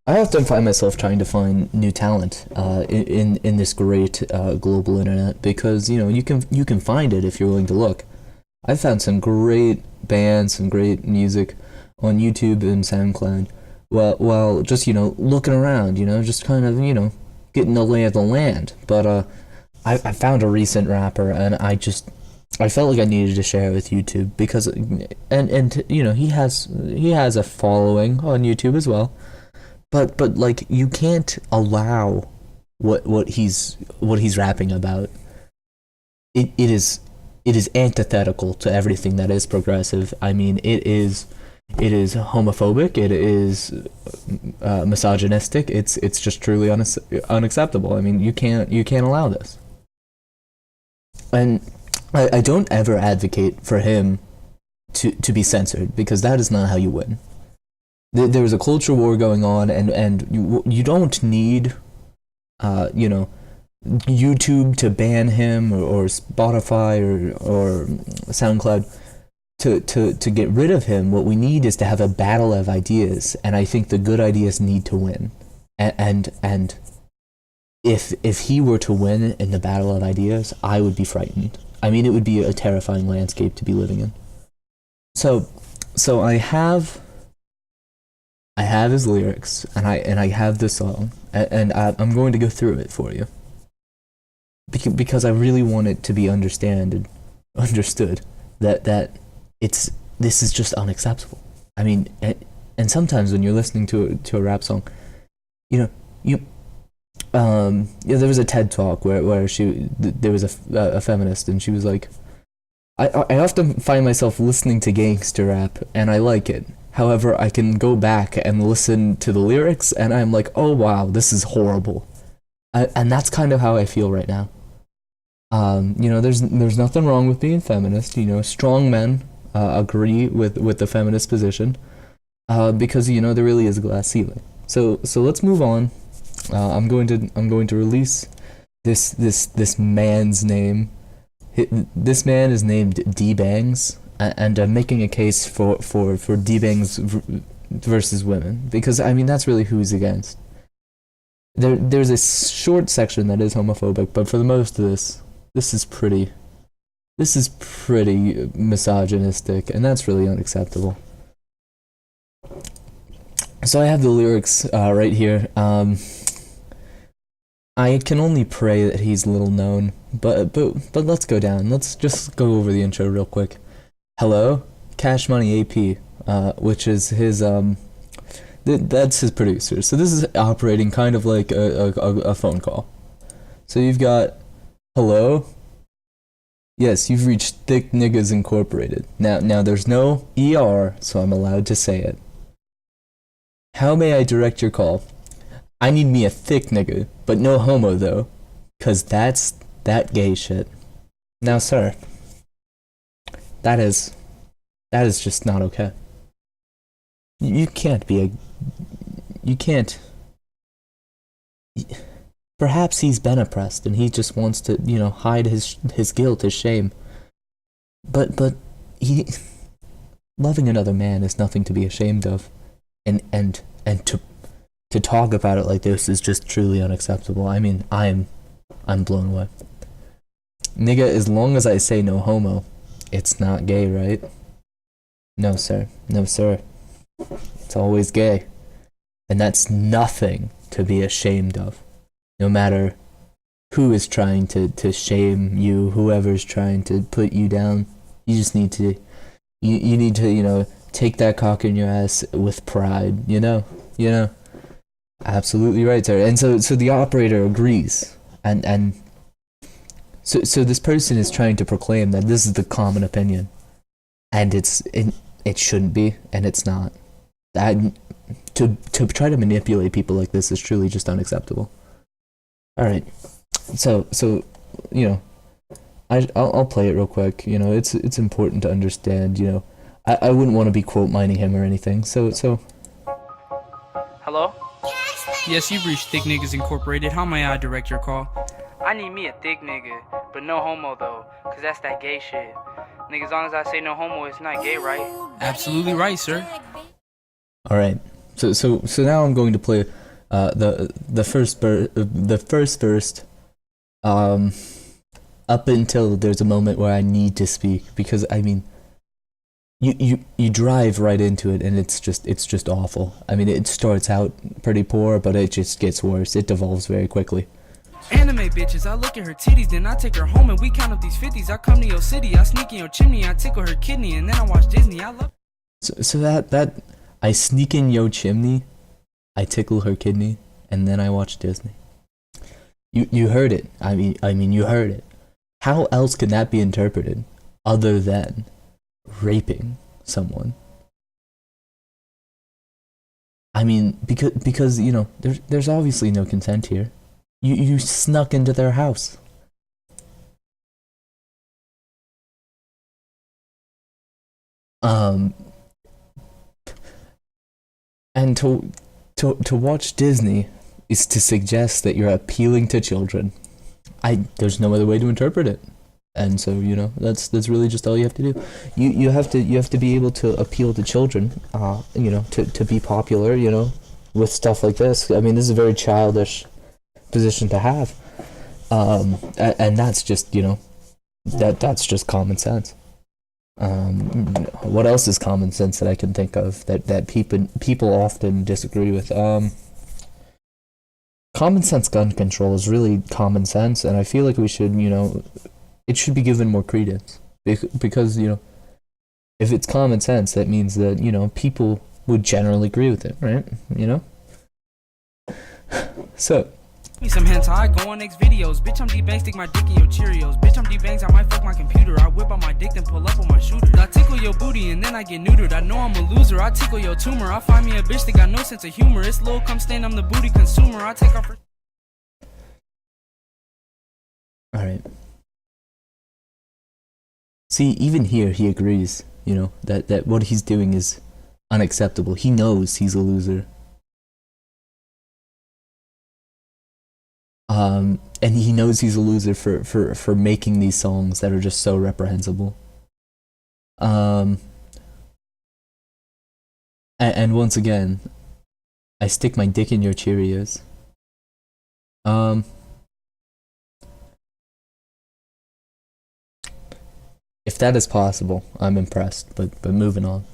I often find myself trying to find new talent in this great global internet because you can find it if you're willing to look. I've found some great bands, some great music on YouTube and SoundCloud while just looking around, just kind of getting the lay of the land. But I found a recent rapper and I felt like I needed to share it with YouTube because and he has a following on YouTube as well. But like you can't allow what he's rapping about. It is antithetical to everything that is progressive. I mean, it is homophobic. It is misogynistic. It's just truly unacceptable. I mean, you can't allow this. And I don't ever advocate for him to be censored because that is not how you win. There was a culture war going on, and you don't need YouTube to ban him or Spotify or SoundCloud to get rid of him. What we need is to have a battle of ideas, and I think the good ideas need to win. And if he were to win in the battle of ideas, I would be frightened. I mean, it would be a terrifying landscape to be living in. So I have his lyrics, and I have the song, and I'm going to go through it for you because I really want it to be understood that this is just unacceptable. I mean, and sometimes when you're listening to a rap song, you there was a TED talk where there was a feminist, and she was like, I often find myself listening to gangster rap and I like it. However, I can go back and listen to the lyrics and I'm like, oh wow, this is horrible. And that's kind of how I feel right now. There's nothing wrong with being feminist. Strong men agree with the feminist position because there really is a glass ceiling. So let's move on. I'm going to release this man's name. This man is named Dbangs, and I'm making a case for Dbangs versus women because I mean that's really who he's against. There's a short section that is homophobic, but for the most of this is pretty misogynistic, and that's really unacceptable. So I have the lyrics right here. I can only pray that he's little known, but let's go down. Let's just go over the intro real quick. Hello, Cash Money AP, which is his that's his producer. So this is operating kind of like a phone call. So you've got hello. Yes, you've reached Thick Niggas Incorporated. Now there's no ER, so I'm allowed to say it. How may I direct your call? I need me a thick nigga, but no homo though, 'cause that's that gay shit. Now, sir, that is just not okay. You can't. Perhaps he's been oppressed and he just wants to, hide his guilt, his shame. But loving another man is nothing to be ashamed of, and to talk about it like this is just truly unacceptable. I mean, I'm blown away. Nigga, as long as I say no homo, it's not gay, right? No, sir. No, sir. It's always gay. And that's nothing to be ashamed of. No matter who is trying to shame you, whoever's trying to put you down, you just need to, you need to, take that cock in your ass with pride, Absolutely right, sir. And so the operator agrees, and so this person is trying to proclaim that this is the common opinion, and it shouldn't be, and it's not. That to try to manipulate people like this is truly just unacceptable. All right, so I'll play it real quick. It's important to understand. I wouldn't want to be quote mining him or anything. So. Hello? Yes, you've reached Thick Niggas Incorporated. How may I direct your call? I need me a thick nigga, but no homo though, 'cause that's that gay shit. Nigga, as long as I say no homo, it's not gay, right? Absolutely right, sir. All right. So now I'm going to play the first verse up until there's a moment where I need to speak, because I mean, you drive right into it, and it's just awful. I mean, it starts out pretty poor, but it just gets worse. It devolves very quickly. Anime bitches, I look at her titties, then I take her home and we count up these 50s. I come to your city, I sneak in your chimney, I tickle her kidney, and then I watch Disney. I love. So that I sneak in yo chimney, I tickle her kidney, and then I watch Disney. You heard it. I mean you heard it. How else can that be interpreted other than raping someone? I mean, because you know, there's obviously no consent here. You snuck into their house. And to watch Disney is to suggest that you're appealing to children. There's no other way to interpret it. And so, you know, that's really just all you have to do. You have to be able to appeal to children, you know, to be popular, you know, with stuff like this. I mean, this is a very childish position to have. And that's just, you know, that's just common sense. What else is common sense that I can think of that people often disagree with? Common sense gun control is really common sense, and I feel like we should, you know, it should be given more credence, because, you know, if it's common sense, that means that, you know, people would generally agree with it, right? You know? So, Me some hentai, I go on next videos. Bitch, I'm Dbangs, stick my dick in your Cheerios. Bitch, I'm Dbangs, I might fuck my computer. I whip out my dick, then pull up on my shooter. I tickle your booty and then I get neutered. I know I'm a loser, I tickle your tumor. I find me a bitch that got no sense of humor. It's Lil come stain, I'm the booty consumer. I take off her. alright. See, even here, he agrees, you know, that what he's doing is unacceptable. He knows he's a loser. And he knows he's a loser for making these songs that are just so reprehensible. And once again, I stick my dick in your Cheerios. If that is possible, I'm impressed. But moving on.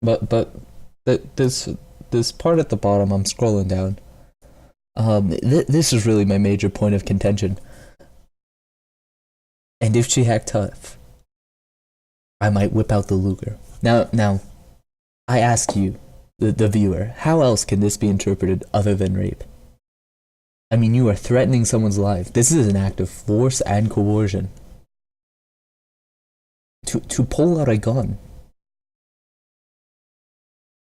But this part at the bottom, I'm scrolling down. This is really my major point of contention. And if she act tough, I might whip out the Luger. Now, I ask you, the viewer, how else can this be interpreted other than rape? I mean, you are threatening someone's life. This is an act of force and coercion. To pull out a gun.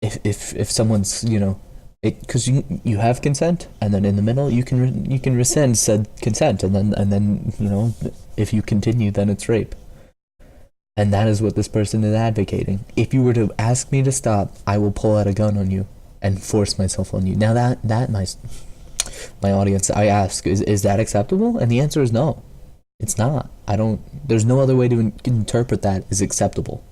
If someone's, you know, because you have consent, and then in the middle you can rescind said consent, and then you know, if you continue, then it's rape. And that is what this person is advocating. If you were to ask me to stop, I will pull out a gun on you and force myself on you. Now that my audience, I ask, is that acceptable? And the answer is no. It's not. There's no other way to interpret that as acceptable.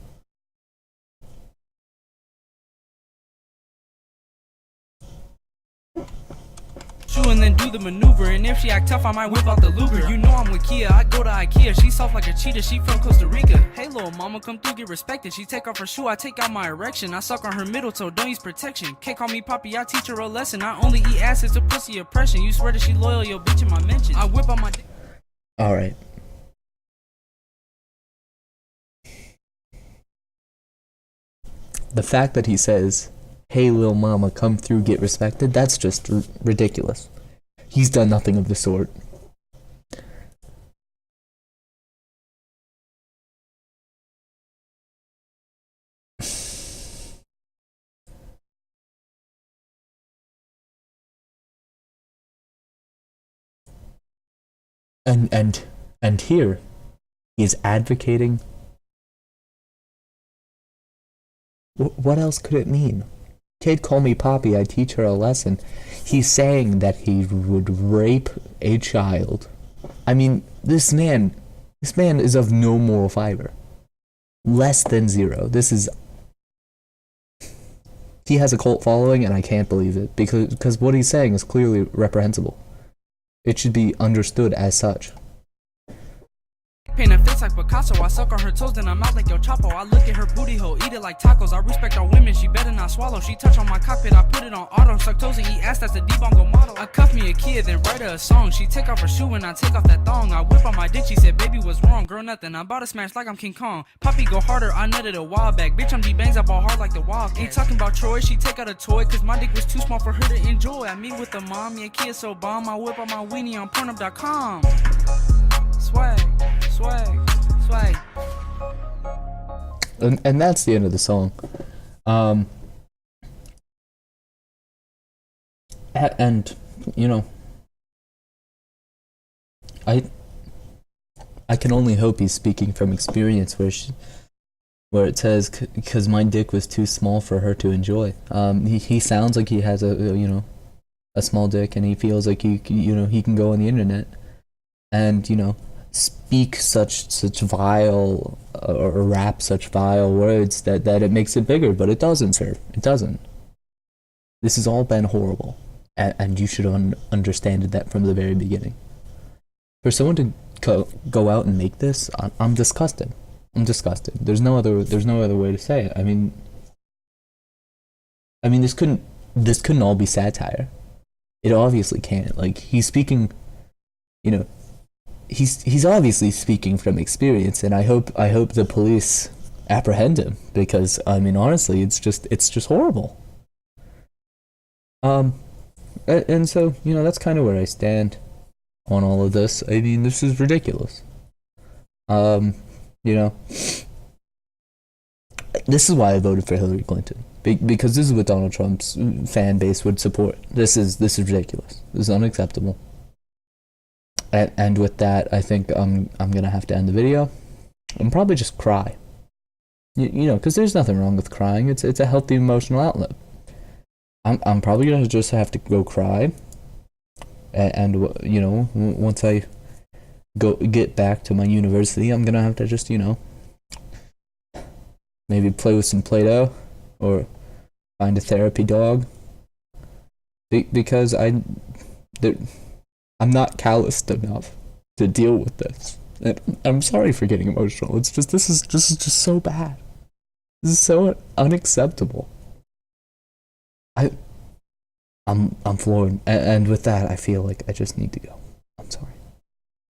And then do the maneuver, and if she act tough, I might whip out the Luger. You know I'm with Kia, I go to Ikea. She soft like a cheetah, she from Costa Rica. Hey little mama, come through, get respected. She take off her shoe, I take out my erection. I suck on her middle toe, don't use protection. Can't call me poppy, I teach her a lesson. I only eat ass, it's a pussy oppression. You swear that she loyal, yo bitch in my mention. I whip out my dick. Alright. The fact that he says, hey lil mama, come through, get respected, that's just ridiculous. He's done nothing of the sort. And here he is advocating. What else could it mean? Kid, call me Poppy, I teach her a lesson. He's saying that he would rape a child. I mean, this man is of no moral fiber. Less than zero. He has a cult following, and I can't believe it, because what he's saying is clearly reprehensible. It should be understood as such. Paint a face like Picasso. I suck on her toes, then I'm out like El Chapo. I look at her booty hole, eat it like tacos. I respect our women, she better not swallow. She touch on my cockpit, I put it on auto. Suck toes and eat ass, that's the Dbangs model. I cuff me a kid, then write her a song. She take off her shoe and I take off that thong. I whip on my dick, she said, baby, what's wrong? Girl, nothing, I'm about to smash like I'm King Kong. Poppy go harder, I nutted a while back. Bitch, I'm Dbangs, I ball hard like the wild. Ain't talking about Troy, she take out a toy, cause my dick was too small for her to enjoy. I meet with the mom, yeah, kid so bomb. I whip on my weenie on Pornhub.com. Swag, swag. And that's the end of the song. And you know, I can only hope he's speaking from experience, where it says, because my dick was too small for her to enjoy. He sounds like he has a small dick, and he feels like he can go on the internet and speak such vile or rap such vile words that it makes it bigger, but it doesn't, sir. It doesn't. This has all been horrible, and you should understand that from the very beginning. For someone to go out and make this, I'm disgusted. I'm disgusted. There's no other way to say it. I mean, this couldn't all be satire. It obviously can't. Like, he's speaking, he's obviously speaking from experience, and I hope the police apprehend him, because honestly, it's just horrible. And so that's kind of where I stand on all of this. This is ridiculous. This is why I voted for Hillary Clinton, because this is what Donald Trump's fan base would support. This is ridiculous. This is unacceptable. And with that, I think I'm gonna have to end the video and probably just cry. Because there's nothing wrong with crying. It's a healthy emotional outlet. I'm probably gonna just have to go cry, and once I get back to my university, I'm gonna have to just maybe play with some Play-Doh or find a therapy dog, because I'm not calloused enough to deal with this. And I'm sorry for getting emotional. It's just this is just so bad. This is so unacceptable. I'm floored, and with that, I feel like I just need to go.